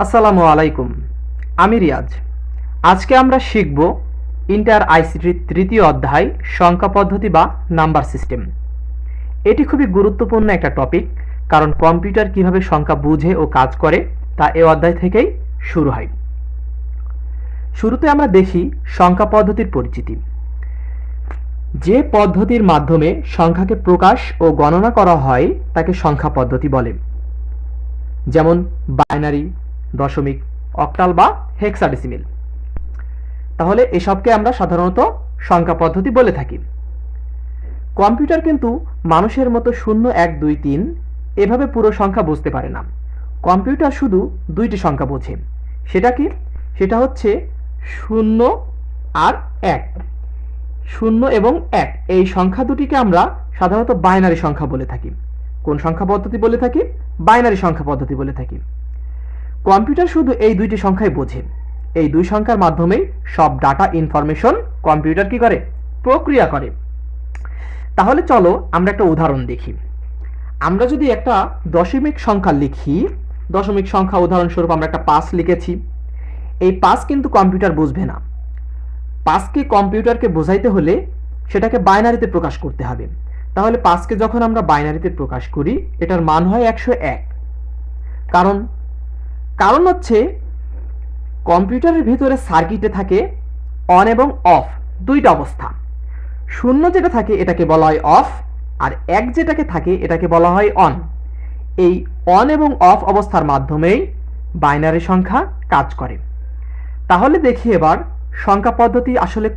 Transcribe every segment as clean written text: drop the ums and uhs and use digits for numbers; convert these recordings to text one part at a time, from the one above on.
আসসালামু আলাইকুম। আমি রিয়াজ। আজকে আমরা শিখব ইন্টার আইসিটির তৃতীয় অধ্যায় সংখ্যা পদ্ধতি বা নাম্বার সিস্টেম। এটি খুবই গুরুত্বপূর্ণ একটা টপিক, কারণ কম্পিউটার কিভাবে সংখ্যা বুঝে ও কাজ করে তা এই অধ্যায় থেকেই শুরু হয়। শুরুতে আমরা দেখি সংখ্যা পদ্ধতির পরিচিতি। যে পদ্ধতির মাধ্যমে সংখ্যাকে প্রকাশ ও গণনা করা হয় তাকে সংখ্যা পদ্ধতি বলে, যেমন বাইনারি, দশমিক, অক্টাল বা হেক্সাডেসিমেল। তাহলে এসবকে আমরা সাধারণত সংখ্যা পদ্ধতি বলে থাকি। কম্পিউটার কিন্তু মানুষের মতো 0, 1, 2, 3 এভাবে পুরো সংখ্যা বুঝতে পারে না। কম্পিউটার শুধু দুইটি সংখ্যা বোঝে। সেটা কি? সেটা হচ্ছে 0 আর 1। 0 এবং 1 এই সংখ্যা দুটিকে আমরা সাধারণত বাইনারি সংখ্যা বলে থাকি। কোন সংখ্যা পদ্ধতি বলে থাকি? বাইনারি সংখ্যা পদ্ধতি বলে থাকি। কম্পিউটার শুধু এই দুইটি সংখ্যাই বোঝে। এই দুই সংখ্যার মাধ্যমেই সব ডাটা ইনফরমেশন কম্পিউটার কি করে? প্রক্রিয়া করে। তাহলে চলো আমরা একটা উদাহরণ দেখি। আমরা যদি একটা দশমিক সংখ্যা লিখি, দশমিক সংখ্যা উদাহরণস্বরূপ আমরা একটা 5 লিখেছি। এই 5 কিন্তু কম্পিউটার বুঝবে না। 5কে কম্পিউটারকে বোঝাইতে হলে সেটাকে বাইনারিতে প্রকাশ করতে হবে। তাহলে 5কে যখন আমরা বাইনারিতে প্রকাশ করি, এটার মান হয় 101। কারণ হচ্ছে কম্পিউটারের ভিতরে সার্কিটে থাকে অন এবং অফ দুইটা অবস্থা। 0 যেটা থাকে এটাকে বলা হয় অফ, আর 1 যেটাকে থাকে এটাকে বলা হয় অন। এই অন এবং অফ অবস্থার মাধ্যমেই বাইনারি সংখ্যা কাজ করে। তাহলে দেখি এবার সংখ্যা পদ্ধতি আসলে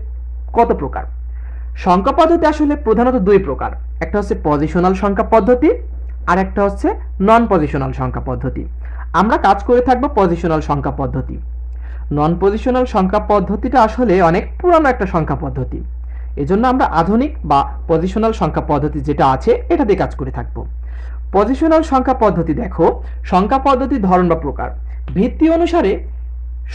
কত প্রকার। সংখ্যা পদ্ধতি আসলে প্রধানত দুই প্রকার। একটা হচ্ছে পজিশনাল সংখ্যা পদ্ধতি, আর একটা হচ্ছে নন পজিশনাল সংখ্যা পদ্ধতি। আমরা কাজ করে থাকবো পজিশনাল সংখ্যা পদ্ধতি। নন পজিশনাল সংখ্যা পদ্ধতিটা আসলে অনেক পুরানো একটা সংখ্যা পদ্ধতি। এজন্য আমরা আধুনিক বা পজিশনাল সংখ্যা পদ্ধতি যেটা আছে এটা দিয়ে কাজ করে থাকবো। পজিশনাল সংখ্যা পদ্ধতি দেখো, সংখ্যা পদ্ধতির ধরন বা প্রকার। ভিত্তি অনুসারে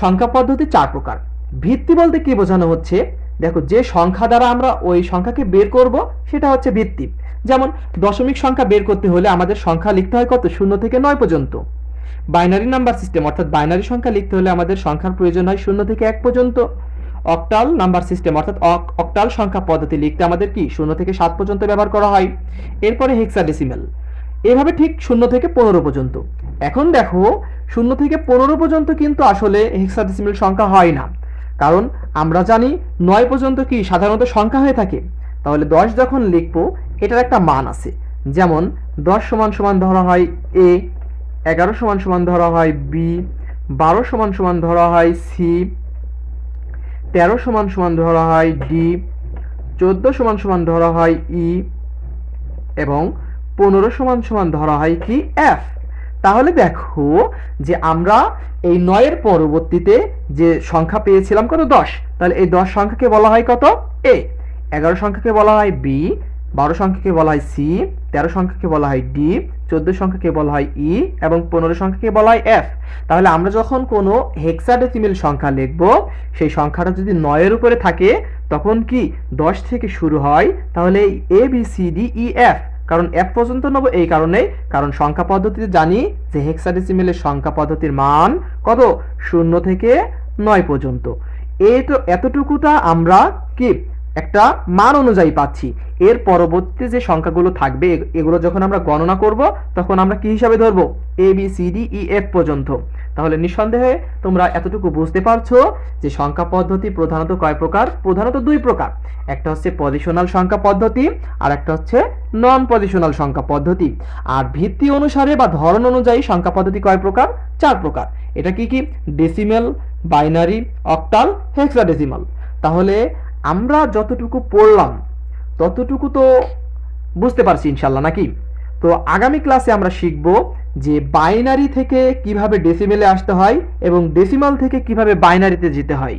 সংখ্যা পদ্ধতি 4 প্রকার। ভিত্তি বলতে কি বোঝানো হচ্ছে? দেখো, যে সংখ্যা দ্বারা আমরা ওই সংখ্যাকে বের করব সেটা হচ্ছে ভিত্তি। যেমন দশমিক সংখ্যা বের করতে হলে আমাদের সংখ্যা লিখতে হয় কত? 0 থেকে 9 পর্যন্ত। বাইনারি নাম্বার সিস্টেম অর্থাৎ বাইনারি সংখ্যা লিখতে হলে আমাদের সংখ্যার প্রয়োজন হয় 0 থেকে 1 পর্যন্ত। অক্টাল নাম্বার সিস্টেম অর্থাৎ অক্টাল সংখ্যা পদ্ধতি লিখতে আমাদের কি 0 থেকে 7 পর্যন্ত ব্যবহার করা হয়। এরপরে হেক্সাডেসিমেল, এভাবে ঠিক 0 থেকে 15 পর্যন্ত। এখন দেখো, 0 থেকে 15 পর্যন্ত কিন্তু আসলে হেক্সাডেসিমেল সংখ্যা হয় না, কারণ আমরা জানি 9 পর্যন্ত কি সাধারণত সংখ্যা হয়ে থাকে। তাহলে 10 যখন লিখবো এটার একটা মান আছে। যেমন 10 সমান সমান ধরা হয় এ, 11 সমান সমান ধরা হয় বি, 12 সমান সমান ধরা হয় সি, 13 সমান সমান ধরা হয় ডি, 14 সমান সমান ধরা হয় ই এবং 15 সমান সমান ধরা হয় কি এফ। তাহলে দেখো যে আমরা এই 9 এর পরবর্তীতে যে সংখ্যা পেয়েছিলাম কত? 10। তাহলে এই 10 সংখ্যাকে বলা হয় কত? এ। 11 সংখ্যাকে বলা হয় বি, 12 সংখ্যাকে বলা হয় সি, 13 সংখ্যাকে বলা হয় ডি, 14 সংখ্যাকে বলা হয় ই এবং 15 সংখ্যাকে বলা হয় এফ। তাহলে আমরা যখন কোনো হেক্সাডেসিমেল সংখ্যা লিখব, সেই সংখ্যাটা যদি 9 এর উপরে থাকে তখন কি 10 থেকে শুরু হয়, তাহলে A B C D E F, কারণ এফ পর্যন্ত নেব এই কারণেই, কারণ সংখ্যা পদ্ধতিতে জানি যে হেক্সাডেসিমেলের সংখ্যা পদ্ধতির মান কত? 0 থেকে 9 পর্যন্ত। এই তো এতটুকুটা আমরা কি একটা মান অনুযায়ী পাচ্ছি। এর পরবর্তীতে যে সংখ্যাগুলো থাকবে এগুলো যখন আমরা গণনা করব তখন আমরা কি হিসাবে ধরবো? A B C D E F পর্যন্ত। তাহলে নিঃসন্দেহে তোমরা এতটুকু বুঝতে পারছো যে সংখ্যা পদ্ধতি প্রধানত কয় প্রকার? প্রধানত দুই প্রকার। একটা হচ্ছে পজিশনাল সংখ্যা পদ্ধতি, আর একটা হচ্ছে নন পজিশনাল সংখ্যা পদ্ধতি। আর ভিত্তি অনুসারে বা ধরন অনুযায়ী সংখ্যা পদ্ধতি কয় প্রকার? 4 প্রকার। এটা কি কি? Decimal, binary, octal, hexadecimal. তাহলে আমরা যতটুকু পড়লাম ততটুকু তো বুঝতে পারছি ইনশাল্লাহ, নাকি? তো আগামী ক্লাসে আমরা শিখব যে বাইনারি থেকে কিভাবে ডেসিমেলে আসতে হয় এবং ডেসিমাল থেকে কিভাবে বাইনারিতে যেতে হয়।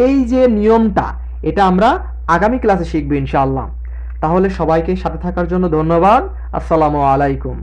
এই যে নিয়মটা, এটা আমরা আগামী ক্লাসে শিখব ইনশাআল্লাহ। তাহলে সবাইকে সাথে থাকার জন্য ধন্যবাদ। আসসালামু আলাইকুম।